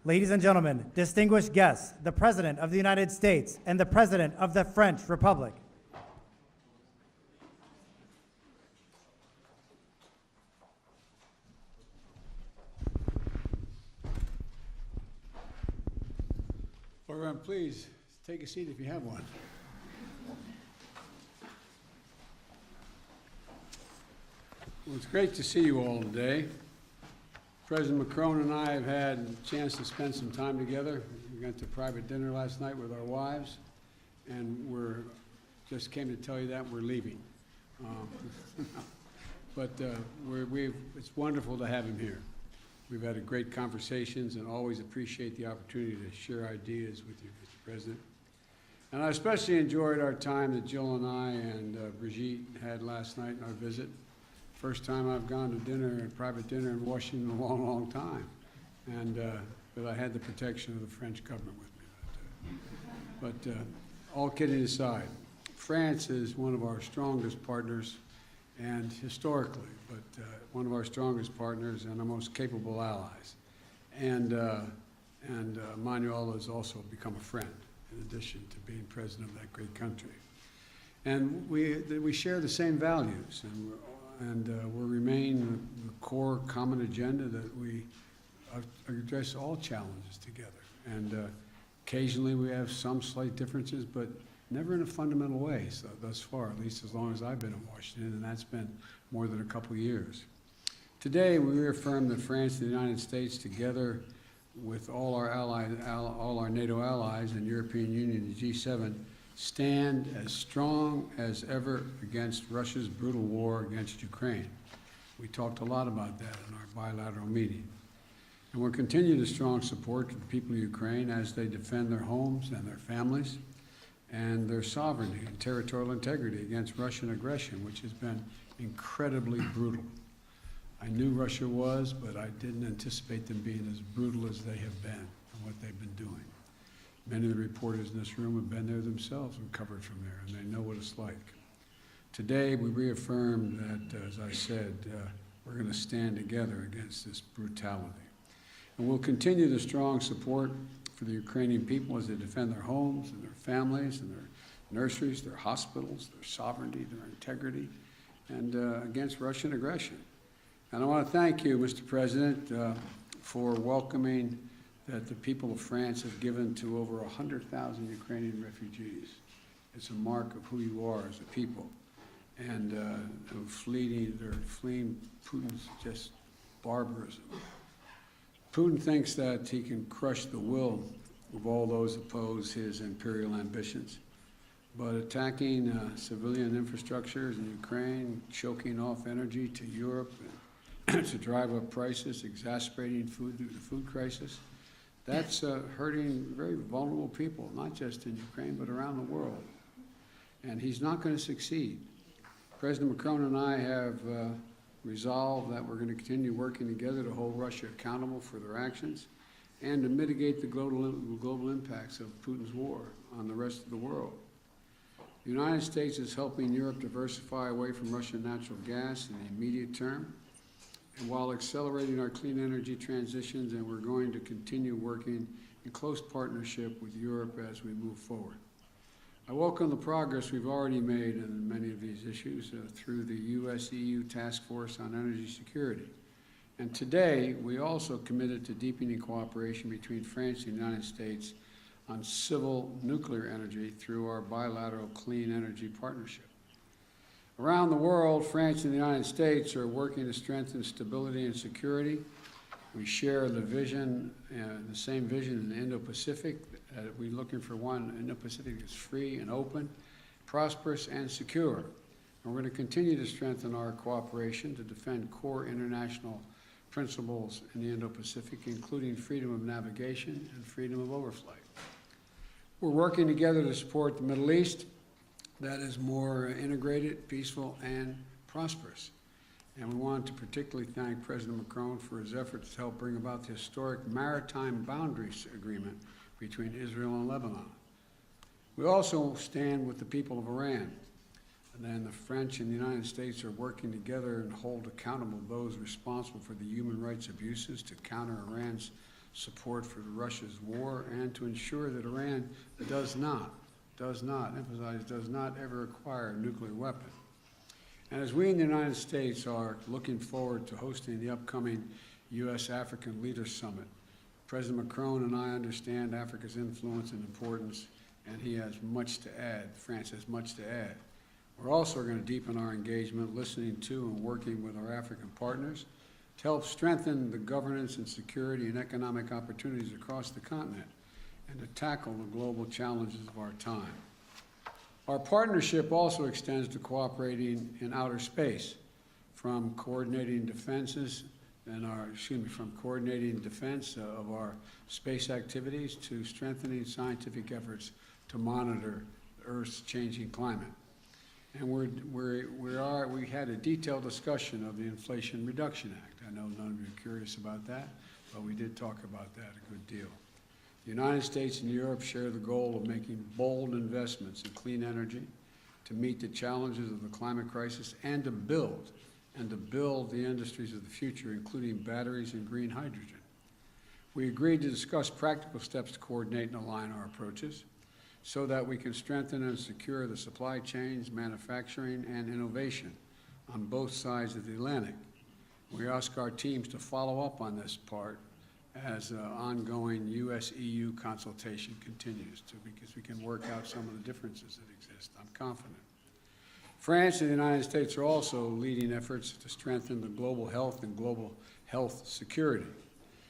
Ladies and gentlemen, distinguished guests, the President of the United States and the President of the French Republic. Everyone, please take a seat if you have one. Well, it's great to see you all today. President Macron and I have had a chance to spend some time together. We went to private dinner last night with our wives, and just came to tell you that we're leaving. But it's wonderful to have him here. We've had great conversations and always appreciate the opportunity to share ideas with you, Mr. President. And I especially enjoyed our time that Jill and I and Brigitte had last night in our visit. First time I've gone to dinner, a private dinner in Washington in a long, long time. And, but I had the protection of the French government with me. But all kidding aside, France is one of our strongest partners, and historically, but one of our strongest partners and our most capable allies. And Emmanuel has also become a friend, in addition to being president of that great country. And we share the same values, and we remain the core common agenda that we address all challenges together. And occasionally we have some slight differences, but never in a fundamental way thus far, at least as long as I've been in Washington, and that's been more than a couple of years. Today, we reaffirm that France and the United States, together with all our allies, all our NATO allies and European Union, the G7, stand as strong as ever against Russia's brutal war against Ukraine. We talked a lot about that in our bilateral meeting. And we'll continue to strong support to the people of Ukraine as they defend their homes and their families and their sovereignty and territorial integrity against Russian aggression, which has been incredibly brutal. I knew Russia was, but I didn't anticipate them being as brutal as they have been and what they've been doing. Many of the reporters in this room have been there themselves and covered from there, and they know what it's like. Today, we reaffirm that, as I said, we're going to stand together against this brutality. And we'll continue the strong support for the Ukrainian people as they defend their homes and their families and their nurseries, their hospitals, their sovereignty, their integrity, and against Russian aggression. And I want to thank you, Mr. President, for welcoming that the people of France have given to over 100,000 Ukrainian refugees. It's a mark of who you are as a people. And they're fleeing Putin's just barbarism. Putin thinks that he can crush the will of all those who oppose his imperial ambitions. But attacking civilian infrastructures in Ukraine, choking off energy to Europe, and to drive up prices, exacerbating the food crisis, that's hurting very vulnerable people, not just in Ukraine, but around the world. And he's not going to succeed. President Macron and I have resolved that we're going to continue working together to hold Russia accountable for their actions and to mitigate the global impacts of Putin's war on the rest of the world. The United States is helping Europe diversify away from Russian natural gas in the immediate term, and while accelerating our clean energy transitions, and we're going to continue working in close partnership with Europe as we move forward. I welcome the progress we've already made in many of these issues through the US-EU Task Force on Energy Security. And today, we also committed to deepening cooperation between France and the United States on civil nuclear energy through our bilateral clean energy partnership. Around the world, France and the United States are working to strengthen stability and security. We share the vision, the same vision in the Indo-Pacific. We're looking for one Indo-Pacific that's free and open, prosperous and secure. And we're going to continue to strengthen our cooperation to defend core international principles in the Indo-Pacific, including freedom of navigation and freedom of overflight. We're working together to support the Middle East that is more integrated, peaceful, and prosperous. And we want to particularly thank President Macron for his efforts to help bring about the historic maritime boundaries agreement between Israel and Lebanon. We also stand with the people of Iran. And then the French and the United States are working together and hold accountable those responsible for the human rights abuses to counter Iran's support for Russia's war and to ensure that Iran does not ever acquire a nuclear weapon. And as we in the United States are looking forward to hosting the upcoming U.S.-African Leaders Summit, President Macron and I understand Africa's influence and importance, and he has much to add. France has much to add. We're also going to deepen our engagement, listening to and working with our African partners to help strengthen the governance and security and economic opportunities across the continent and to tackle the global challenges of our time. Our partnership also extends to cooperating in outer space, from coordinating defense of our space activities to strengthening scientific efforts to monitor Earth's changing climate. And we had a detailed discussion of the Inflation Reduction Act. I know none of you are curious about that, but we did talk about that a good deal. The United States and Europe share the goal of making bold investments in clean energy to meet the challenges of the climate crisis and to build the industries of the future, including batteries and green hydrogen. We agreed to discuss practical steps to coordinate and align our approaches so that we can strengthen and secure the supply chains, manufacturing, and innovation on both sides of the Atlantic. We ask our teams to follow up on this part as ongoing U.S.-EU consultation continues, because we can work out some of the differences that exist. I'm confident. France and the United States are also leading efforts to strengthen the global health and global health security.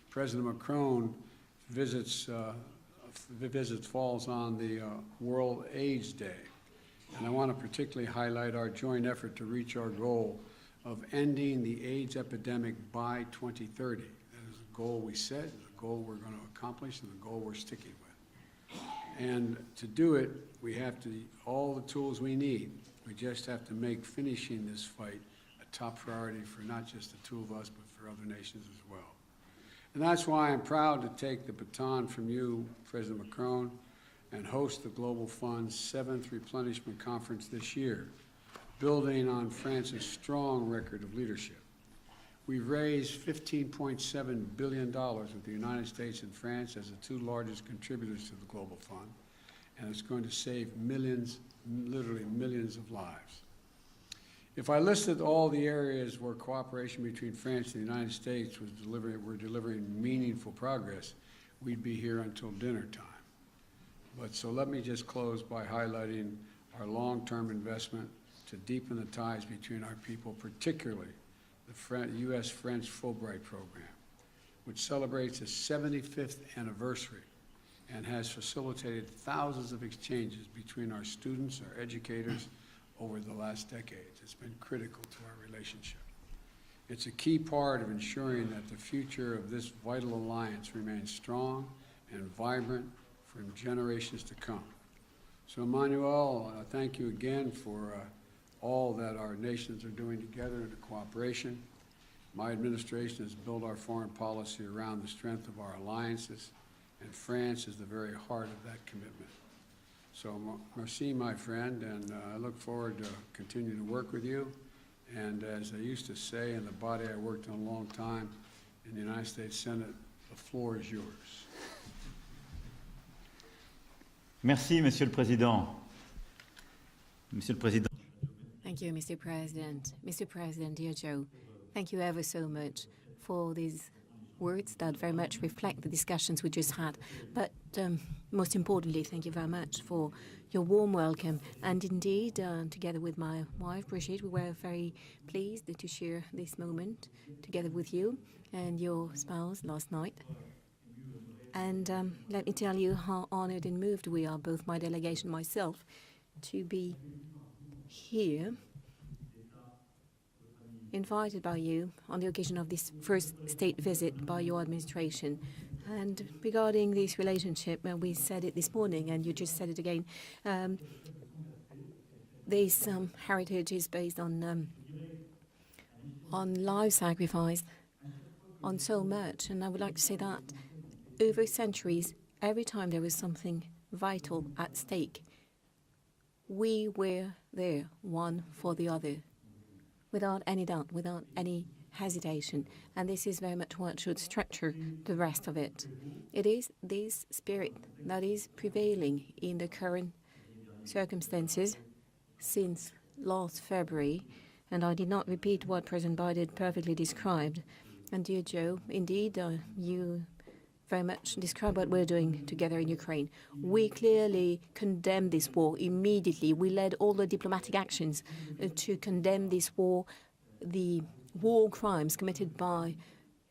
President Macron falls on the World AIDS Day, and I want to particularly highlight our joint effort to reach our goal of ending the AIDS epidemic by 2030. That is a goal we set, a goal we're going to accomplish, and a goal we're sticking with. And to do it, we have all the tools we need. We just have to make finishing this fight a top priority for not just the two of us, but for other nations as well. And that's why I'm proud to take the baton from you, President Macron, and host the Global Fund's 7th Replenishment Conference this year, building on France's strong record of leadership. We've raised $15.7 billion with the United States and France as the two largest contributors to the Global Fund, and it's going to save millions, literally millions of lives. If I listed all the areas where cooperation between France and the United States were delivering meaningful progress, we'd be here until dinner time. But so let me just close by highlighting our long-term investment to deepen the ties between our people, particularly the U.S.-French Fulbright program, which celebrates its 75th anniversary and has facilitated thousands of exchanges between our students, our educators, over the last decades. It's been critical to our relationship. It's a key part of ensuring that the future of this vital alliance remains strong and vibrant for generations to come. So Emmanuel, thank you again for all that our nations are doing together in cooperation. My administration has built our foreign policy around the strength of our alliances, and France is the very heart of that commitment. So merci, my friend, and I look forward to continuing to work with you. And as I used to say in the body I worked in a long time in the United States Senate, the floor is yours. Merci, Monsieur le Président. Monsieur le Président. Thank you, Mr. President. Mr. President, dear Joe, thank you ever so much for these words that very much reflect the discussions we just had. But most importantly, thank you very much for your warm welcome. And indeed, together with my wife, Brigitte, we were very pleased to share this moment together with you and your spouse last night. And let me tell you how honored and moved we are, both my delegation and myself, to be here, invited by you on the occasion of this first state visit by your administration. And regarding this relationship, we said it this morning, and you just said it again, this heritage is based on life sacrifice, on so much. And I would like to say that over centuries, every time there was something vital at stake, we were there, one for the other, without any doubt, without any hesitation, and this is very much what should structure the rest of it. It is this spirit that is prevailing in the current circumstances since last February, and I did not repeat what President Biden perfectly described. And dear Joe, indeed, you very much describe what we're doing together in Ukraine. We clearly condemn this war immediately. We led all the diplomatic actions to condemn this war, the war crimes committed by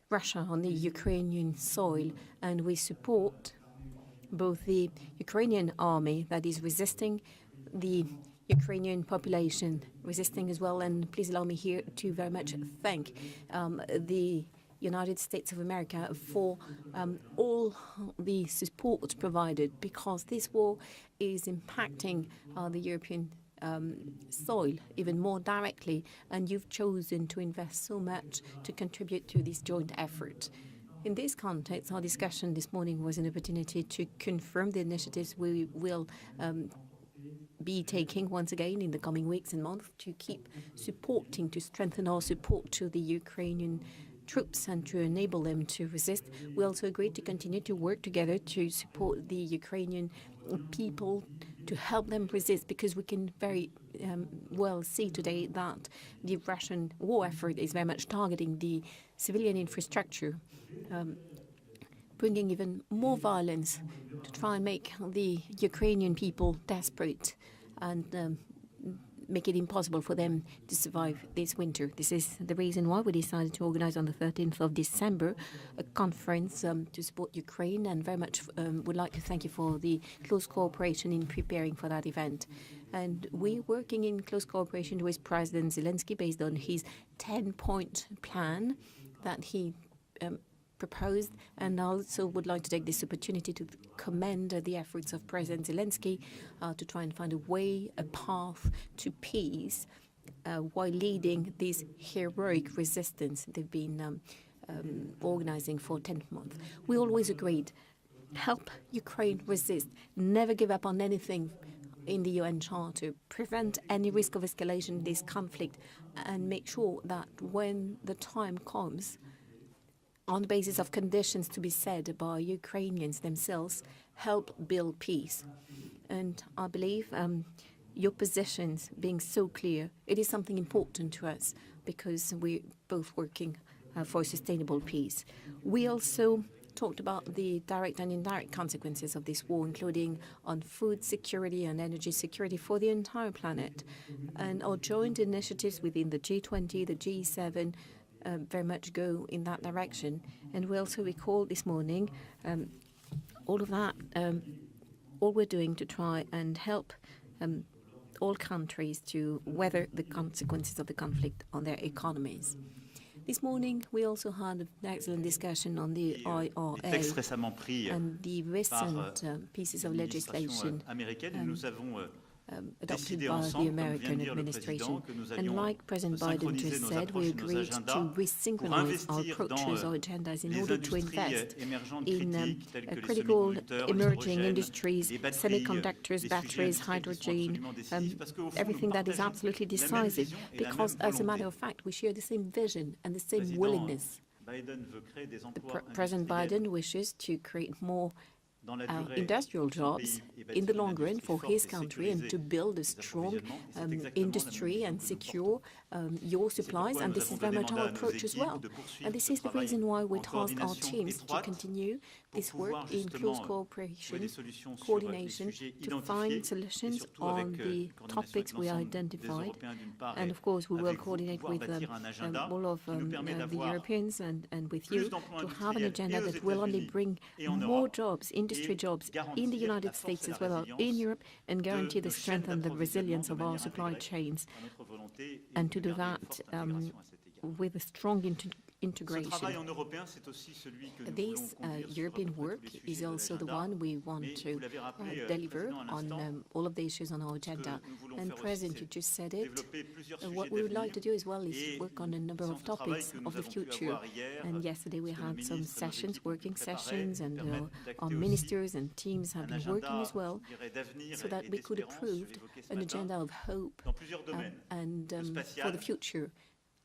Russia on the Ukrainian soil, and we support both the Ukrainian army that is resisting, the Ukrainian population resisting as well. And please allow me here to very much thank the United States of America for all the support provided, because this war is impacting the European soil even more directly, and you've chosen to invest so much to contribute to this joint effort. In this context, our discussion this morning was an opportunity to confirm the initiatives we will be taking once again in the coming weeks and months to keep supporting, to strengthen our support to the Ukrainian troops and to enable them to resist. We also agreed to continue to work together to support the Ukrainian people, to help them resist, because we can very well see today that the Russian war effort is very much targeting the civilian infrastructure, bringing even more violence to try and make the Ukrainian people desperate and make it impossible for them to survive this winter. This is the reason why we decided to organize on the 13th of December a conference to support Ukraine, and very much would like to thank you for the close cooperation in preparing for that event. And we're working in close cooperation with President Zelensky based on his 10-point plan that he proposed, and I also would like to take this opportunity to commend the efforts of President Zelensky to try and find a way, a path to peace while leading this heroic resistance they've been organizing for 10 months. We always agreed, help Ukraine resist, never give up on anything in the UN Charter, prevent any risk of escalation in this conflict, and make sure that when the time comes, on the basis of conditions to be set by Ukrainians themselves, help build peace. And I believe your positions being so clear, it is something important to us, because we're both working for sustainable peace. We also talked about the direct and indirect consequences of this war, including on food security and energy security for the entire planet. And our joint initiatives within the G20, the G7, very much go in that direction. And we also recall this morning all of that, all we're doing to try and help all countries to weather the consequences of the conflict on their economies. This morning, we also had an excellent discussion on the IRA and the recent pieces of legislation adopted by the American administration. And like President Biden just said, we agreed to resynchronize our approaches, our agendas, in order to invest in critical emerging industries, semiconductors, batteries, hydrogen, everything that is absolutely decisive, because as a matter of fact, we share the same vision and the same willingness. President Biden wishes to create more industrial jobs in the long run for his country, and to build a strong industry and secure your supplies. And this is very much our approach as well. And this is the reason why we task our teams to continue this work in close cooperation, coordination, to find solutions on the topics we identified. And of course, we will coordinate with all of the Europeans and with you to have an agenda that will only bring more jobs, industry jobs in the United States as well as in Europe, and guarantee the strength and the resilience of our supply chains, and to do that with a strong integration. This European work is also the one we want to deliver on all of the issues on our agenda. And President, you just said it. What we would like to do as well is work on a number of topics of the future. And yesterday we had some sessions, working sessions, and our ministers and teams have been working as well, so that we could approve an agenda of hope and for the future.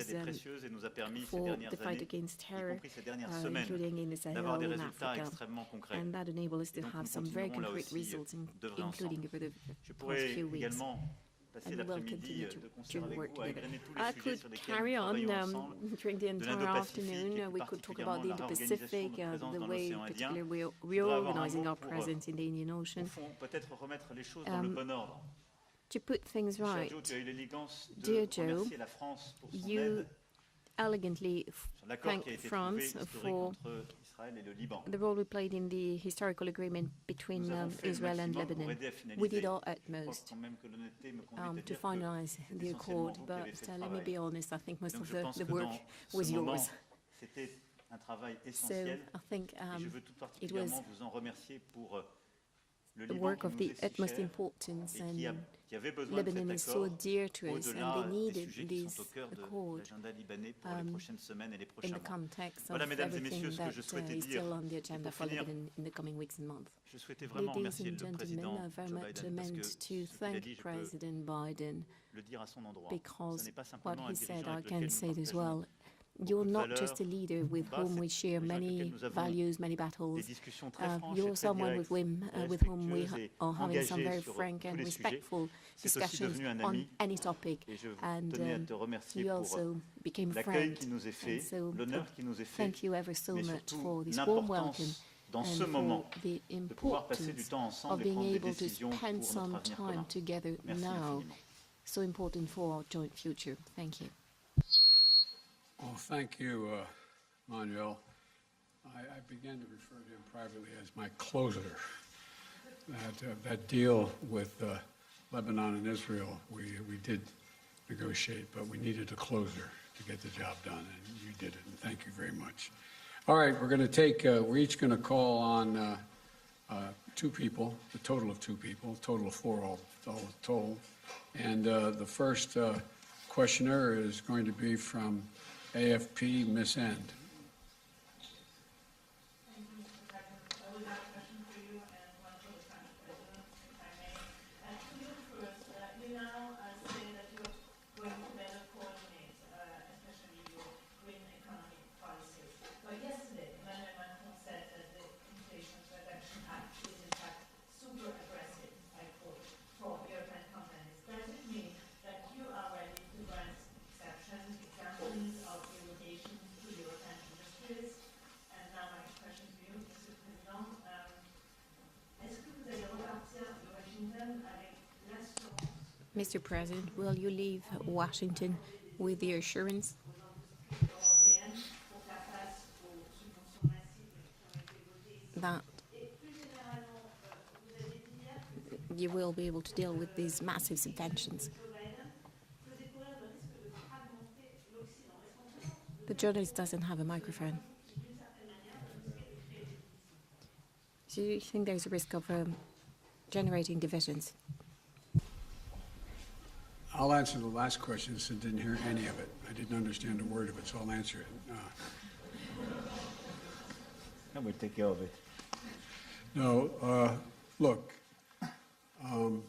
was été précieuse et nous a permis ces for the dernières fight années, against y terror, compris ces dernières including semaines, in the Sahel d'avoir des in résultats Africa. extrêmement concrets. And that enabled us to Et donc, have nous some very continuerons là concrete aussi results, d'œuvrer including ensemble. over the Je past pourrais few weeks. également passer and we'll l'après-midi continue de to concert avec work vous à together. égrener tous I les sujets could sur lesquels carry nous on travaillons ensemble, during the de entire l'Indo-Pacifique afternoon. et plus We could talk about particulièrement the la Indo-Pacific, réorganisation de the notre présence dans way l'océan Indien. particularly we're Je voudrais avoir un reorganizing mot our pour, presence in the Indian au Ocean. fond, peut-être remettre les choses dans le bon ordre. To put things Cher right, Joe, tu as eu l'élégance de Dear Joe, remercier la France pour son you aide elegantly sur l'accord thank qui a été France trouvé historique for entre Israël et le Liban. the role we played in the historical agreement between Nous avons fait le Israel and maximum pour Lebanon. aider à We finaliser. did our Je crois utmost quand même que l'honnêteté me conduit à to dire que finalize c'est the essentiellement accord, vous qui avez but fait le let me travail. be honest, I think most Donc of je pense the que work dans was ce moment, yours. c'était un travail So essentiel I think et je veux tout it particulièrement was vous en remercier pour le the Liban work qui of nous the est si utmost cher importance, et and qui avait besoin de Lebanon is cet so accord dear to us, au-delà and they des needed sujets qui this sont au cœur de accord l'agenda libanais pour les prochaines semaines et les in prochains the mois. context Voilà, of mesdames et everything messieurs, ce que that je souhaitais is dire. still on the Et agenda pour for finir, Lebanon in the coming weeks and months. je souhaitais vraiment Ladies remercier and le gentlemen, président I very Joe much Biden parce meant que to ce qu'il a thank dit, je peux President Biden le dire à son endroit. Ce because n'est pas what simplement un he said, dirigeant I avec can lequel say nous it as partageons well. You're beaucoup de not valeurs, just a leader with combats, whom we c'est share un dirigeant avec many lequel nous avons values, many des battles. discussions très franches et You're très someone directes, with whom we respectueuses et are having some very engagées sur frank tous and les sujets. respectful C'est aussi discussions devenu un on ami any topic. et je And tenais à te remercier you pour also became a l'accueil friend. qui nous est fait, And so, l'honneur qui nous est fait, thank you ever so mais much surtout for this warm welcome l'importance dans and ce for moment the de pouvoir passer du importance temps of ensemble et being prendre des able to décisions spend pour some notre avenir time commun. together Merci now. infiniment. So important for our joint future. Thank you. Well, thank you, Emmanuel. I began to refer to him privately as my closer. That deal with Lebanon and Israel, we did negotiate, but we needed a closer to get the job done, and you did it, and thank you very much. All right, we're going to take, we're each going to call on two people, a total of two people, a total of four all told. And the first questioner is going to be from AFP, Miss End. Thank you, Mr. President. I would have a question for you and one for the French President, if I may. And to you first, you now say that you're going to better coordinate, especially your green economic policies. But yesterday, Emmanuel Macron said that the Inflation Reduction Act is in fact super aggressive, I quote, for European companies. Does it mean that you are ready to grant exceptions, exemptions of derogation to European industries? And now my question to you, Monsieur le Président, est-ce que vous allez repartir de Washington avec l'assurance Mr. President, will you leave Washington with the assurance européenne pour faire face aux subventions massives qui ont été votées ici? that Et plus généralement, vous avez dit hier que you will be able to deal with these massive subventions? Joe Biden faisait courir le risque de fragmenter l'Occident. Est-ce qu'on peut penser The journalist doesn't have a microphone. d'une certaine manière de risquer de créer des divisions? Do you think there's a risk of generating divisions? I'll answer the last question since I didn't hear any of it. I didn't understand a word of it, so I'll answer it. I will take care of it. No, look, the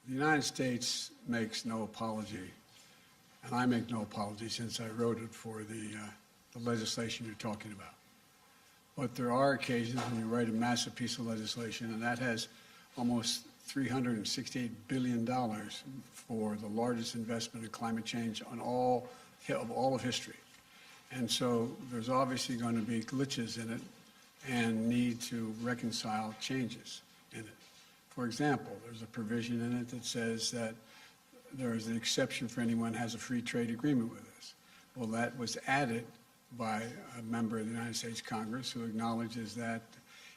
United States makes no apology, and I make no apology since I wrote it for the legislation you're talking about. But there are occasions when you write a massive piece of legislation, and that has almost $368 billion for the largest investment in climate change of all of history. And so there's obviously going to be glitches in it and need to reconcile changes in it. For example, there's a provision in it that says that there is an exception for anyone who has a free trade agreement with us. Well, that was added by a member of the United States Congress who acknowledges that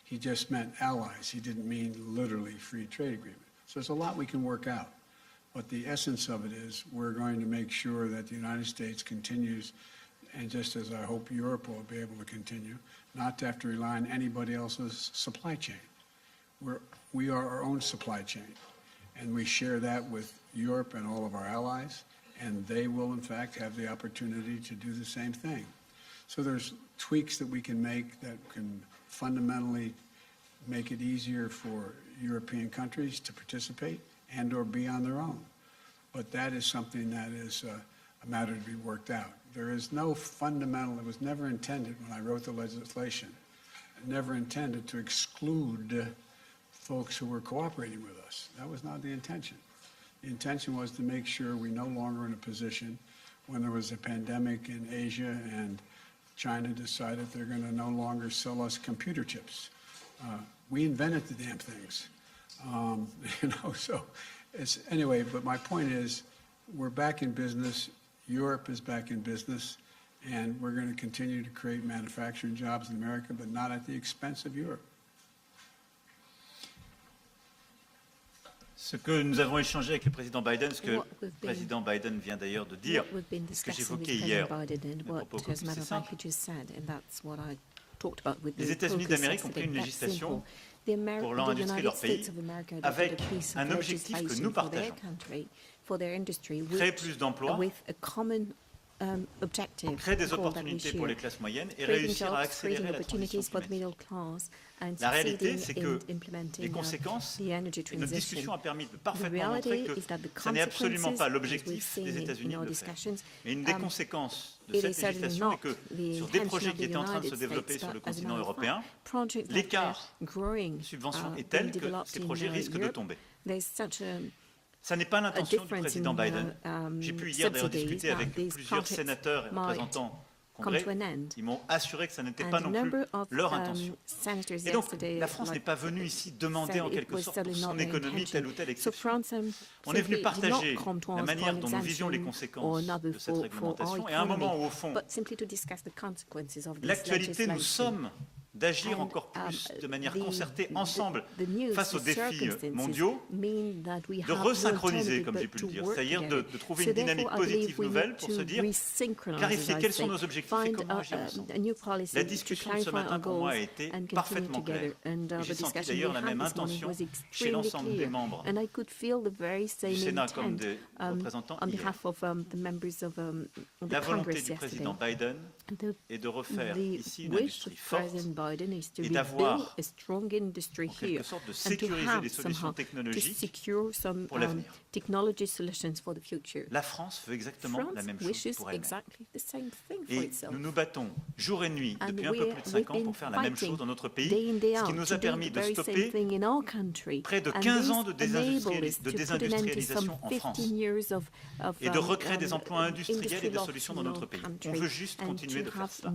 he just meant allies. He didn't mean literally free trade agreement. So there's a lot we can work out. But the essence of it is we're going to make sure that the United States continues, and just as I hope Europe will be able to continue, not to have to rely on anybody else's supply chain. We are our own supply chain, and we share that with Europe and all of our allies, and they will, in fact, have the opportunity to do the same thing. So there's tweaks that we can make that can fundamentally make it easier for European countries to participate and or be on their own. But that is something that is a matter to be worked out. There is no fundamental, it was never intended when I wrote the legislation, never intended to exclude folks who were cooperating with us. That was not the intention. The intention was to make sure we no longer in a position when there was a pandemic in Asia and China decided they're going to no longer sell us computer chips. We invented the damn things, so anyway, but my point is we're back in business. Europe is back in business, and we're going to continue to create manufacturing jobs in America, but not at the expense of Europe. Ce que nous avons échangé avec le président Biden, ce que le président Biden vient d'ailleurs de dire, ce que j'évoquais hier, les États-Unis d'Amérique ont pris une législation pour leur industrie, leur pays, avec un objectif que nous partageons, créer plus d'emplois, créer des opportunités pour les classes moyennes et réussir à accélérer la transition climatique. La réalité, c'est que les conséquences, et notre discussion a permis de parfaitement montrer que ce n'est absolument pas l'objectif des États-Unis de le faire. Mais une des conséquences de cette législation est que sur des projets qui étaient en train de se développer sur le continent européen, l'écart subvention est tel que ces projets risquent de tomber. Ça n'est pas l'intention du président Biden. J'ai pu hier d'ailleurs discuter avec plusieurs sénateurs et représentants Congrès. Ils m'ont assuré que ça n'était pas non plus leur intention. Et donc, la France n'est pas venue ici demander en quelque sorte pour son économie telle ou telle exception. On est venu partager la manière dont nous visions les conséquences de cette réglementation et à un moment où, au fond, l'actualité nous somme d'agir encore plus de manière concertée ensemble face aux défis mondiaux, de resynchroniser, comme j'ai pu le dire, c'est-à-dire de trouver une dynamique positive nouvelle pour se dire, clarifier quels sont nos objectifs et comment agir ensemble. La discussion de ce matin, pour moi, a été parfaitement claire. J'ai senti d'ailleurs la même intention chez l'ensemble des membres du Sénat comme des représentants hier. La volonté du président Biden est de refaire ici une industrie forte et d'avoir, en quelque sorte, de sécuriser les solutions technologiques pour l'avenir. La France veut exactement la même chose pour elle-même. Et nous nous battons jour et nuit depuis un peu plus de 5 ans pour faire la même chose dans notre pays, ce qui nous a permis de stopper près de 15 ans de désindustrialisation en France et de recréer des emplois industriels et des solutions dans notre pays. On veut juste continuer de faire cela.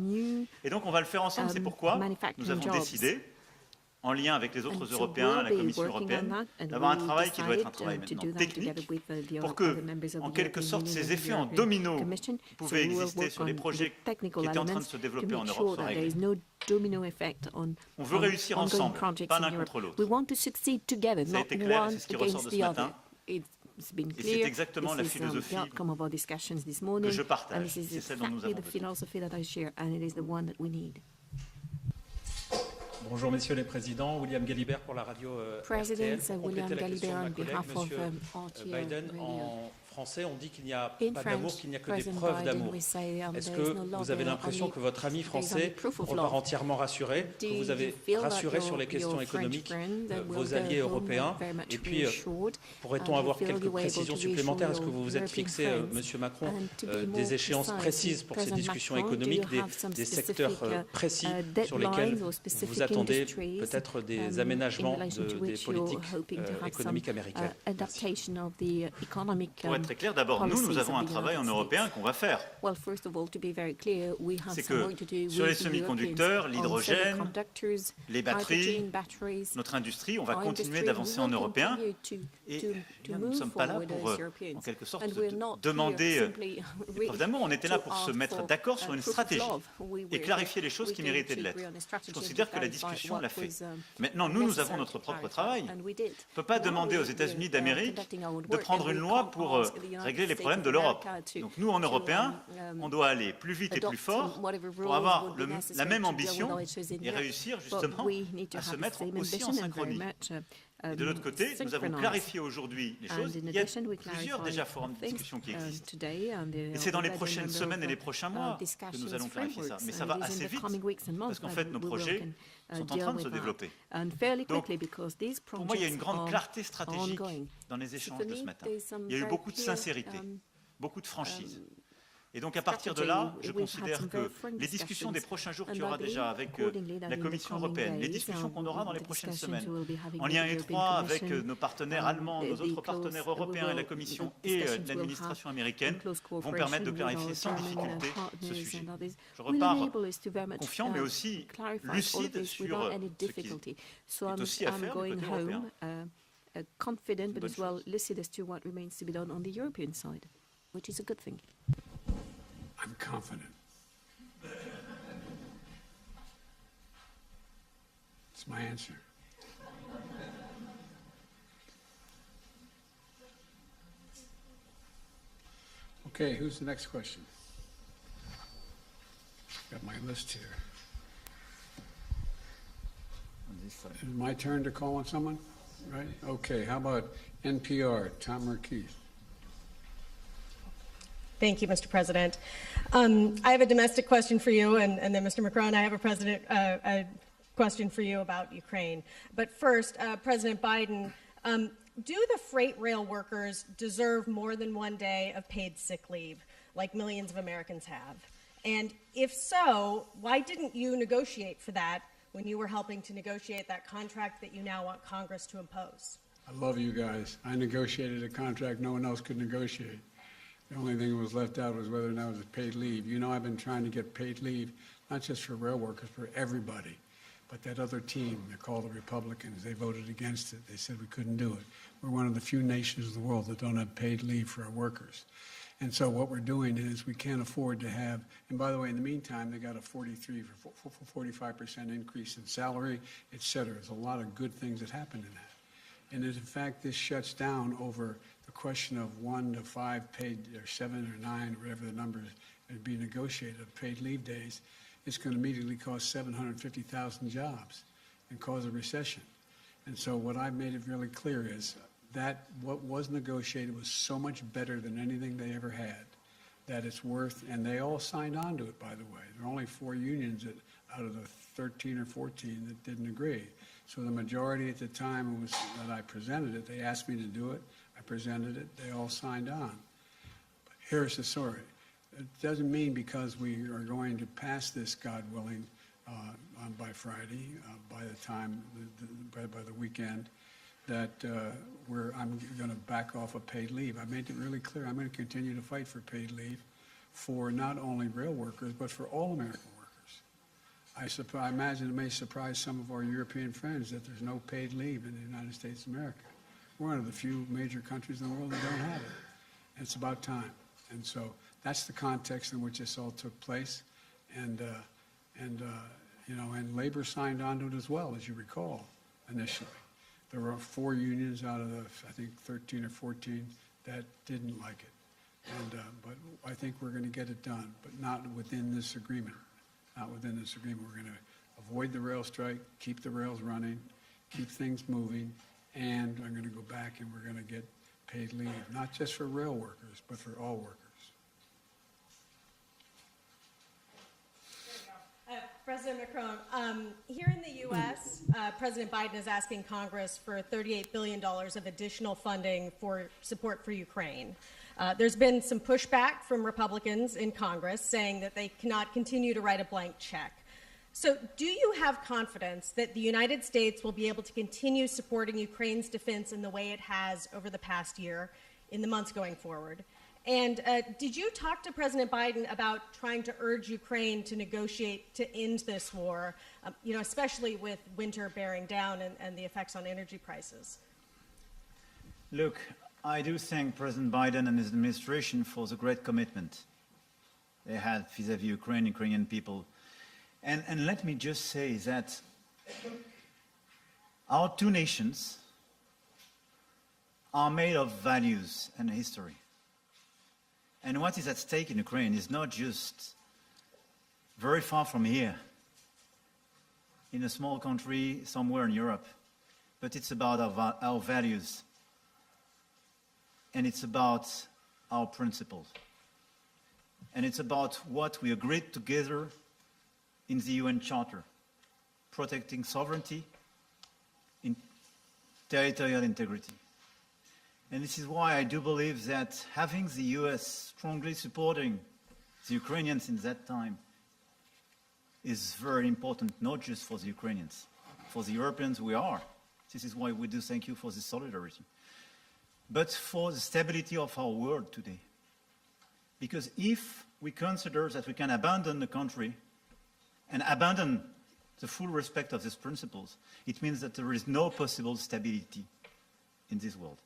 Et donc on va le faire ensemble, c'est pourquoi nous avons décidé, en lien avec les autres Européens, la Commission européenne, d'avoir un travail qui doit être un travail maintenant technique pour que, en quelque sorte, ces effets en domino qui pouvaient exister sur les projets qui étaient en train de se développer en Europe soient réglés. On veut réussir ensemble, pas l'un contre l'autre. Ça a été clair, c'est ce qui ressort de ce matin. Et c'est exactement la philosophie que je partage. C'est celle dont nous avons besoin. Bonjour messieurs les présidents, William Galibert pour la radio RTL. Pour compléter la question de ma collègue, monsieur Biden, en français on dit qu'il n'y a pas d'amour, qu'il n'y a que des preuves d'amour. Est-ce que vous avez l'impression que votre ami français repart entièrement rassuré, que vous avez rassuré sur les questions économiques vos alliés européens? Et puis, pourrait-on avoir quelques précisions supplémentaires? Est-ce que vous vous êtes fixé, monsieur Macron, des échéances précises pour ces discussions économiques, des secteurs précis sur lesquels vous attendez peut-être des aménagements des politiques économiques américaines? Merci. Pour être très clair, d'abord, nous avons un travail en européen qu'on va faire. C'est que sur les semi-conducteurs, l'hydrogène, les batteries, notre industrie, on va continuer d'avancer en européen. Et nous ne sommes pas là pour, en quelque sorte, demander des preuves d'amour. On était là pour se mettre d'accord sur une stratégie et clarifier les choses qui méritaient de l'être. Je considère que la discussion l'a fait. Maintenant, nous avons notre propre travail. On ne peut pas demander aux États-Unis d'Amérique de prendre une loi pour régler les problèmes de l'Europe. Donc nous, en Européens, on doit aller plus vite et plus fort pour avoir la même ambition et réussir justement à se mettre aussi en synchronie. Et de l'autre côté, nous avons clarifié aujourd'hui les choses. Il y a plusieurs déjà forums de discussion qui existent. Et c'est dans les prochaines semaines et les prochains mois que nous allons clarifier ça. Mais ça va assez vite, parce qu'en fait, nos projets sont en train de se développer. Donc, pour moi, il y a une grande clarté stratégique dans les échanges de ce matin. Il y a eu beaucoup de sincérité, beaucoup de franchise. Et donc à partir de là, je considère que les discussions des prochains jours qu'il y aura déjà avec la Commission européenne, les discussions qu'on aura dans les prochaines semaines, en lien étroit avec nos partenaires allemands, nos autres partenaires européens et la Commission et l'administration américaine, vont permettre de clarifier sans difficulté ce sujet. Je repars confiant mais aussi lucide sur ce qui est aussi à faire du côté européen. Confident, but as well lucid as to what remains to be done on the European side, which is a good thing. I'm confident. It's my answer. Okay, who's the next question? Got my list here. Is it my turn to call on someone? Right? Okay, how about NPR, Tom Marquis? Thank you, Mr. President. I have a domestic question for you, and then, Mr. Macron, I have a question for you about Ukraine. But first, President Biden, do the freight rail workers deserve more than 1 day of paid sick leave, like millions of Americans have? And if so, why didn't you negotiate for that when you were helping to negotiate that contract that you now want Congress to impose? I love you guys. I negotiated a contract no one else could negotiate. The only thing that was left out was whether or not it was paid leave. You know, I've been trying to get paid leave, not just for rail workers, for everybody. But that other team, they're called the Republicans, they voted against it. They said we couldn't do it. We're one of the few nations in the world that don't have paid leave for our workers. And so what we're doing is we can't afford to have, and by the way, in the meantime, they got a 45% increase in salary, et cetera. There's a lot of good things that happened in that. And in fact, this shuts down over the question of 1 to 5 paid, or 7 or 9, or whatever the numbers would be negotiated of paid leave days. It's going to immediately cost 750,000 jobs and cause a recession. And so what I've made it really clear is that what was negotiated was so much better than anything they ever had, that it's worth, and they all signed on to it, by the way. There are only 4 unions out of the 13 or 14 that didn't agree. So the majority at the time was that I presented it. They asked me to do it. I presented it. They all signed on. But here's the story. It doesn't mean because we are going to pass this, God willing, by Friday, by the time, by the weekend, that I'm going to back off of paid leave. I made it really clear. I'm going to continue to fight for paid leave for not only rail workers, but for all American workers. I imagine it may surprise some of our European friends that there's no paid leave in the United States of America. We're one of the few major countries in the world that don't have it. And it's about time. And so that's the context in which this all took place. And labor signed on to it as well, as you recall, initially. There were 4 unions out of the, I think, 13 or 14 that didn't like it. But I think we're going to get it done, but not within this agreement. Not within this agreement. We're going to avoid the rail strike, keep the rails running, keep things moving, and I'm going to go back and we're going to get paid leave, not just for rail workers, but for all workers. President Macron, here in the U.S., President Biden is asking Congress for $38 billion of additional funding for support for Ukraine. There's been some pushback from Republicans in Congress saying that they cannot continue to write a blank check. So do you have confidence that the United States will be able to continue supporting Ukraine's defense in the way it has over the past year, in the months going forward? And did you talk to President Biden about trying to urge Ukraine to negotiate to end this war, especially with winter bearing down and the effects on energy prices? Look, I do thank President Biden and his administration for the great commitment they had vis-à-vis Ukrainian people. And let me just say that our 2 nations are made of values and history. And what is at stake in Ukraine is not just very far from here, in a small country somewhere in Europe, but it's about our values, and it's about our principles, and it's about what we agreed together in the UN Charter, protecting sovereignty, in territorial integrity. And this is why I do believe that having the US strongly supporting the Ukrainians in that time is very important, not just for the Ukrainians. For the Europeans, we are. This is why we do thank you for this solidarity. But for the stability of our world today. Because if we consider that we can abandon the country and abandon the full respect of these principles, it means that there is no possible stability in this world.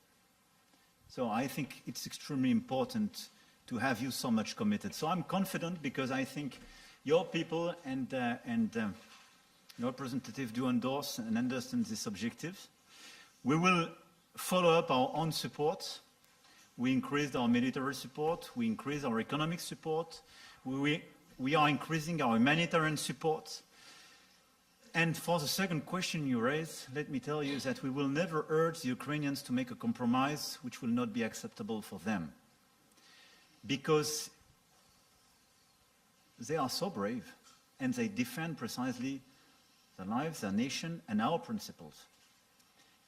So I think it's extremely important to have you so much committed. So I'm confident because I think your people and your representative do endorse and understand these objectives. We will follow up our own support. We increased our military support. We increased our economic support. We are increasing our humanitarian support. And for the second question you raised, let me tell you that we will never urge the Ukrainians to make a compromise which will not be acceptable for them. Because they are so brave and they defend precisely their lives, their nation, and our principles.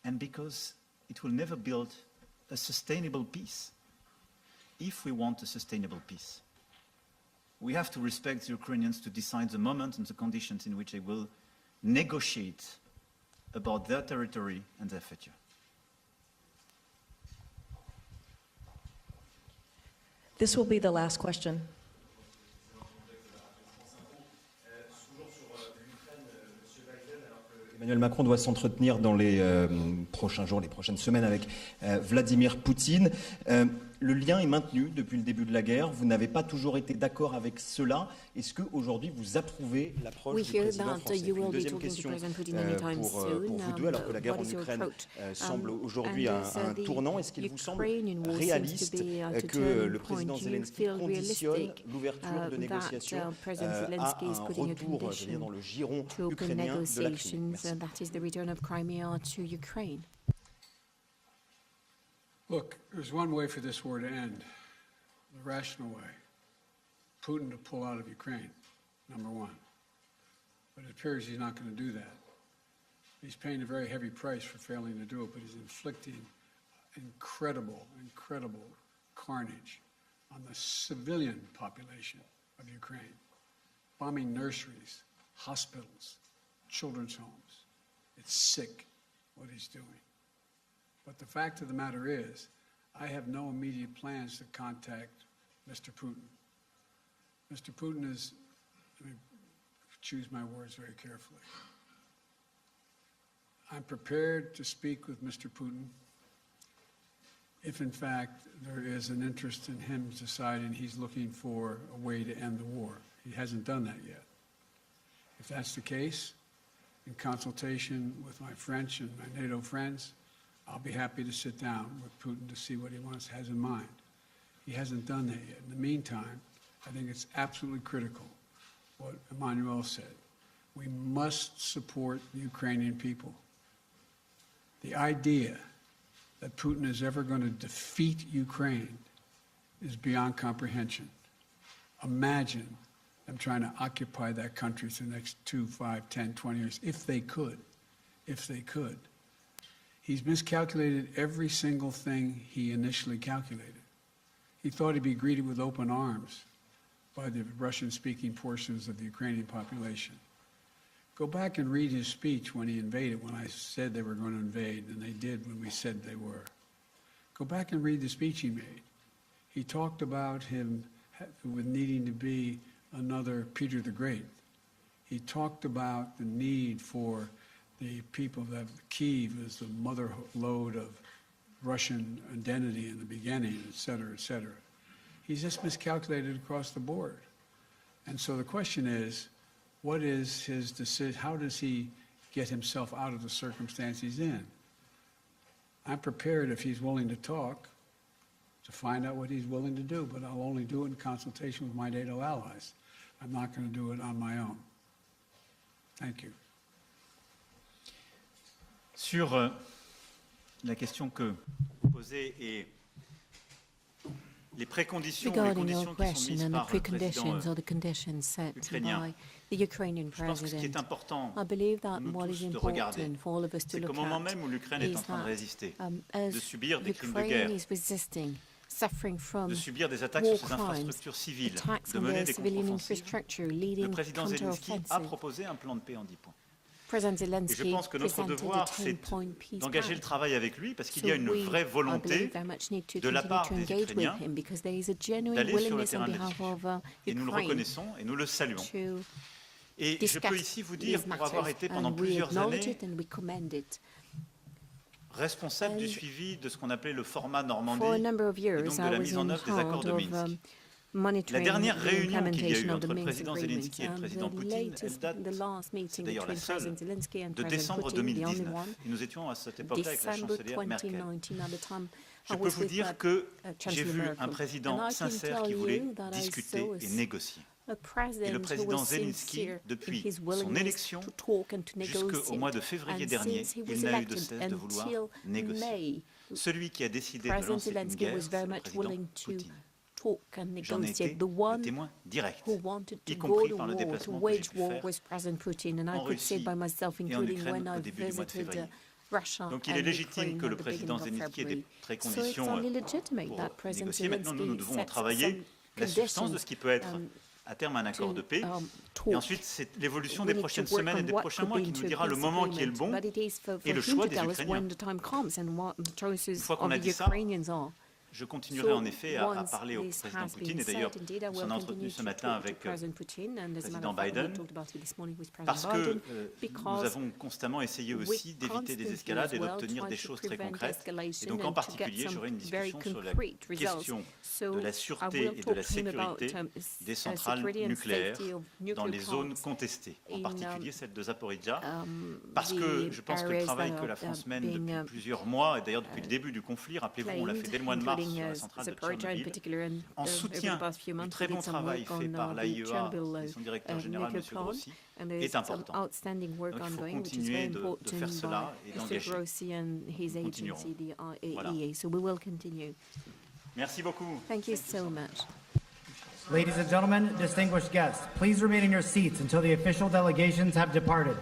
And because it will never build a sustainable peace. If we want a sustainable peace, we have to respect the Ukrainians to decide the moment and the conditions in which they will negotiate about their territory and their future. This will be the last question. Emmanuel Macron doit s'entretenir dans les prochains jours, les prochaines semaines avec Vladimir Poutine. Le lien est maintenu depuis le début de la guerre. Vous n'avez pas toujours été d'accord avec cela. Est-ce qu'aujourd'hui vous approuvez l'approche du président français? Une deuxième question pour vous deux, alors que la guerre en Ukraine semble aujourd'hui à un tournant. Est-ce qu'il vous semble réaliste que le président Zelensky conditionne l'ouverture de négociations à un retour, je veux dire, dans le giron ukrainien de la Crimée? Merci. Look, there's one way for this war to end, the rational way. Putin to pull out of Ukraine, number one. But it appears he's not going to do that. He's paying a very heavy price for failing to do it, but he's inflicting incredible carnage on the civilian population of Ukraine, bombing nurseries, hospitals, children's homes. It's sick what he's doing. But the fact of the matter is, I have no immediate plans to contact Mr. Putin. Mr. Putin is, let me choose my words very carefully. I'm prepared to speak with Mr. Putin if, in fact, there is an interest in him deciding he's looking for a way to end the war. He hasn't done that yet. If that's the case, in consultation with my French and my NATO friends, I'll be happy to sit down with Putin to see what he has in mind. He hasn't done that yet. In the meantime, I think it's absolutely critical what Emmanuel said. We must support the Ukrainian people. The idea that Putin is ever going to defeat Ukraine is beyond comprehension. Imagine them trying to occupy that country for the next 2, 5, 10, 20 years, if they could. He's miscalculated every single thing he initially calculated. He thought he'd be greeted with open arms by the Russian-speaking portions of the Ukrainian population. Go back and read his speech when he invaded, when I said they were going to invade, and they did when we said they were. Go back and read the speech he made. He talked about him with needing to be another Peter the Great. He talked about the need for the people that Kyiv is the mother lode of Russian identity in the beginning, et cetera, et cetera. He's just miscalculated across the board. And so the question is, what is his decision? How does he get himself out of the circumstance he's in? I'm prepared, if he's willing to talk, to find out what he's willing to do, but I'll only do it in consultation with my NATO allies. I'm not going to do it on my own. Thank you. Sur la question que vous posez et les préconditions, regarding your question and the preconditions or the conditions set by the Ukrainian president, I believe that what is important for all of us to look at is that as Ukraine is resisting de subir des attaques sur ses infrastructures civiles, de mener des contre-offensives. Le président Zelensky a proposé un plan de paix en 10 points. Et je pense que notre devoir, c'est d'engager le travail avec lui, parce qu'il y a une vraie volonté de la part des Ukrainiens d'aller sur le terrain de la discussion. Et nous le reconnaissons et nous le saluons. Et je peux ici vous dire, pour avoir été pendant plusieurs années responsable du suivi de ce qu'on appelait le format Normandie, et donc de la mise en œuvre des accords de Minsk. La dernière réunion qu'il y a eu entre le président Zelensky et le président Poutine, elle date, c'est d'ailleurs la seule, de décembre 2019. Et nous étions à cette époque-là avec la chancelière Merkel. Je peux vous dire que j'ai vu un président sincère qui voulait discuter et négocier. Et le président Zelensky, depuis son élection jusqu'au mois de février dernier, il n'a eu de cesse de vouloir négocier. Celui qui a décidé de lancer une guerre, c'est le président Poutine. J'en ai été le témoin direct, y compris par le déplacement que j'ai pu faire en Russie et en Ukraine au début du mois de février. Donc il est légitime que le président Zelensky ait des préconditions pour négocier. Maintenant, nous devons travailler la substance de ce qui peut être à terme un accord de paix. Et ensuite, c'est l'évolution des prochaines semaines et des prochains mois qui nous dira le moment qui est le bon et le choix des Ukrainiens. Une fois qu'on a dit ça, je continuerai en effet à parler au président Poutine, et d'ailleurs, on s'en a entretenu ce matin avec le président Biden, parce que nous avons constamment essayé aussi d'éviter des escalades et d'obtenir des choses très concrètes. Et donc en particulier, j'aurai une discussion sur la question de la sûreté et de la sécurité des centrales nucléaires dans les zones contestées, en particulier celle de Zaporizhzhia, parce que je pense que le travail que la France mène depuis plusieurs mois, et d'ailleurs depuis le début du conflit, rappelez-vous, on l'a fait dès le mois de mars, sur la centrale de Tchernobyl, en soutien du très bon travail fait par l'AIEA et son directeur général, M. Grossi, est important. Donc il faut continuer de faire cela et d'engager. Nous continuerons. Voilà. Merci beaucoup. Thank you so much. Ladies and gentlemen, distinguished guests, please remain in your seats until the official delegations have departed.